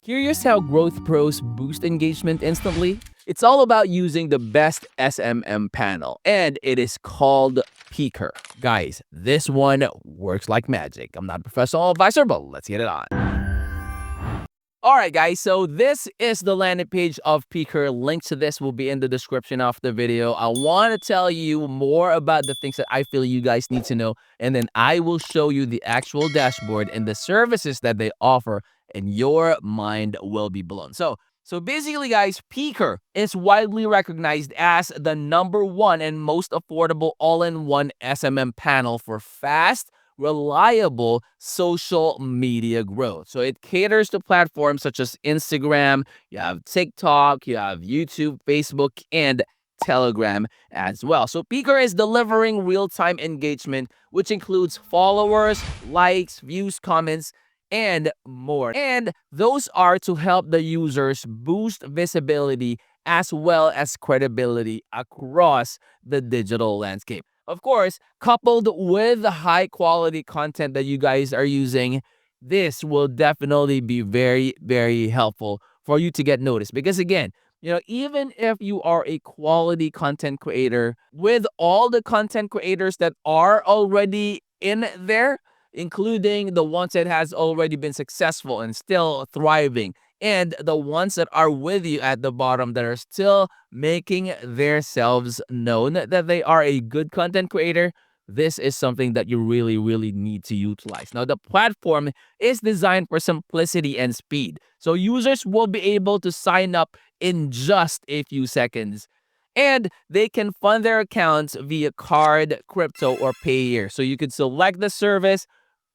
Curious how Growth Pros boost engagement instantly? It's all about using the best SMM panel, and it is called Peakerr. Guys, this one works like magic. I'm not a professional advisor, but let's get it on. Alright guys, so this is the landing page of Peakerr. Link to this will be in the description of the video. I want to tell you more about the things that I feel you guys need to know, and then I will show you the actual dashboard and the services that they offer, and your mind will be blown. So basically guys, Peakerr is widely recognized as the #1 and most affordable all-in-one SMM panel for fast, reliable social media growth. So it caters to platforms such as Instagram, you have TikTok, you have YouTube, Facebook, and Telegram as well. So Peakerr is delivering real-time engagement, which includes followers, likes, views, comments, and more. And those are to help the users boost visibility as well as credibility across the digital landscape. Of course, coupled with the high quality content that you guys are using, this will definitely be very, very helpful for you to get noticed. Because again, even if you are a quality content creator, with all the content creators that are already in there, including the ones that has already been successful and still thriving, and the ones that are with you at the bottom that are still making themselves known that they are a good content creator, this is something that you really, really need to utilize. Now, the platform is designed for simplicity and speed. So users will be able to sign up in just a few seconds. And they can fund their accounts via card, crypto, or payer. So you could select the service,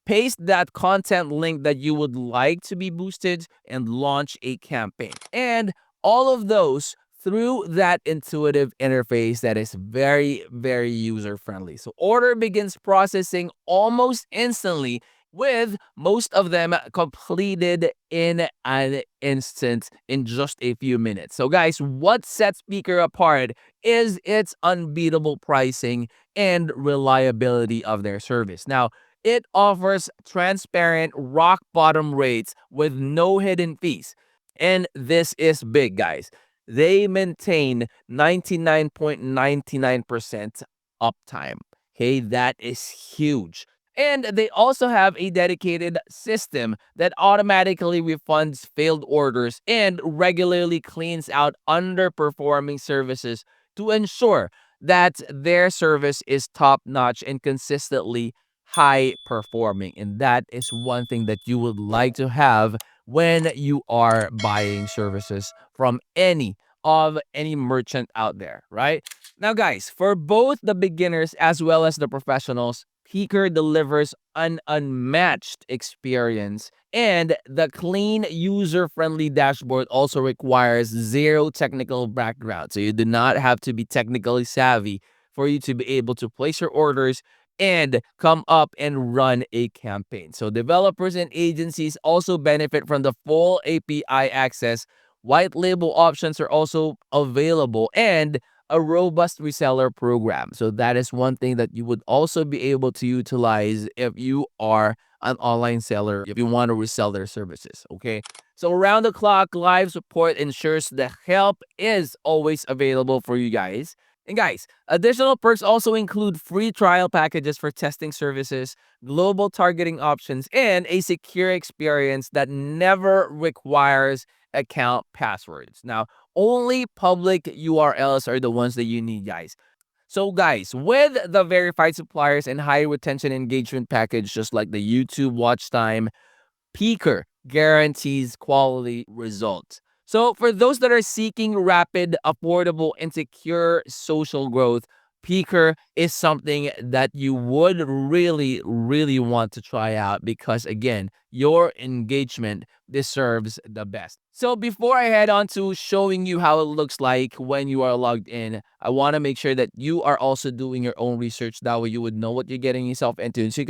paste that content link that you would like to be boosted, and launch a campaign. And all of those through that intuitive interface that is very, very user friendly. So order begins processing almost instantly, with most of them completed in an instant, in just a few minutes. So guys, what sets Peakerr apart is its unbeatable pricing and reliability of their service. Now, it offers transparent rock bottom rates with no hidden fees. And this is big, guys. They maintain 99.99% uptime. Okay, that is huge. And they also have a dedicated system that automatically refunds failed orders and regularly cleans out underperforming services to ensure that their service is top notch and consistently high performing. And that is one thing that you would like to have when you are buying services from any merchant out there, right? Now, guys, for both the beginners as well as the professionals, Peakerr delivers an unmatched experience, and the clean, user-friendly dashboard also requires zero technical background. So you do not have to be technically savvy for you to be able to place your orders and come up and run a campaign. So developers and agencies also benefit from the full API access. White label options are also available, and a robust reseller program. So that is one thing that you would also be able to utilize if you are an online seller, if you want to resell their services, okay? So around the clock live support ensures the help is always available for you guys. And guys, additional perks also include free trial packages for testing services, global targeting options, and a secure experience that never requires account passwords. Now, only public URLs are the ones that you need, guys. So guys, with the verified suppliers and high retention engagement package, just like the YouTube watch time, Peakerr guarantees quality results. So for those that are seeking rapid, affordable, and secure social growth, Peakerr is something that you would really, really want to try out, because again, your engagement deserves the best. So before I head on to showing you how it looks like when you are logged in, I want to make sure that you are also doing your own research. That way you would know what you're getting yourself into. So you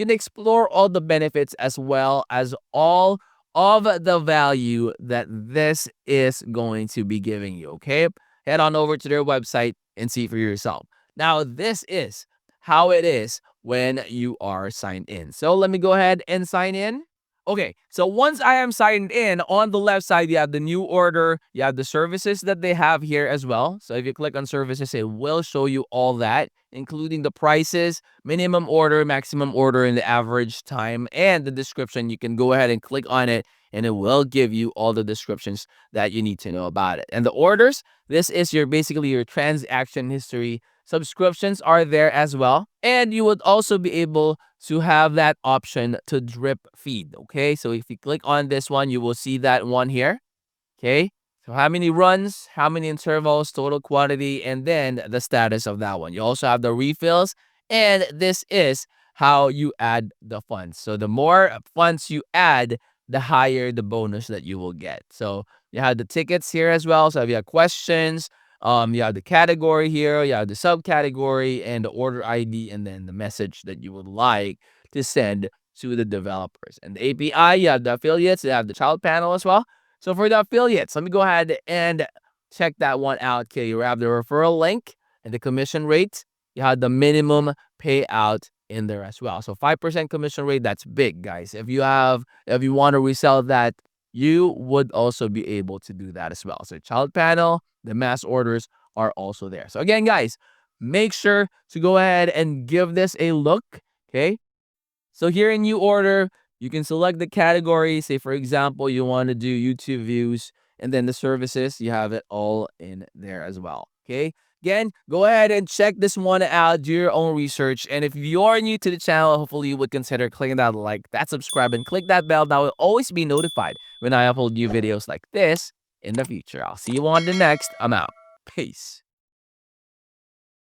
can explore all the benefits as well as all of the value that this is going to be giving you, okay? Head on over to their website and see for yourself. Now, this is how it is when you are signed in. So let me go ahead and sign in. Okay, so once I am signed in, on the left side, you have the new order, you have the services that they have here as well. So if you click on services, it will show you all that, including the prices, minimum order, maximum order, and the average time, and the description. You can go ahead and click on it, and it will give you all the descriptions that you need to know about it. And the orders, this is your basically your transaction history. Subscriptions are there as well. And you would also be able to have that option to drip feed. Okay, so if you click on this one, you will see that one here. Okay, so how many runs, how many intervals, total quantity, and then the status of that one. You also have the refills, and this is how you add the funds. So the more funds you add, the higher the bonus that you will get. So you have the tickets here as well. So if you have questions, you have the category here, you have the subcategory, and the order ID, and then the message that you would like to send to the developers. And the API, you have the affiliates, you have the child panel as well. So for the affiliates, let me go ahead and check that one out. Okay, you have the referral link and the commission rate. You have the minimum payout in there as well. So 5% commission rate, that's big, guys. If you want to resell that, you would also be able to do that as well. So child panel, the mass orders are also there. So again, guys, make sure to go ahead and give this a look. Okay. So here in new order, you can select the category. Say, for example, you want to do YouTube views, and then the services, you have it all in there as well. Okay. Again, go ahead and check this one out. Do your own research. And if you're new to the channel, hopefully you would consider clicking that like, that subscribe, and click that bell. That will always be notified when I upload new videos like this in the future. I'll see you on the next. I'm out. Peace.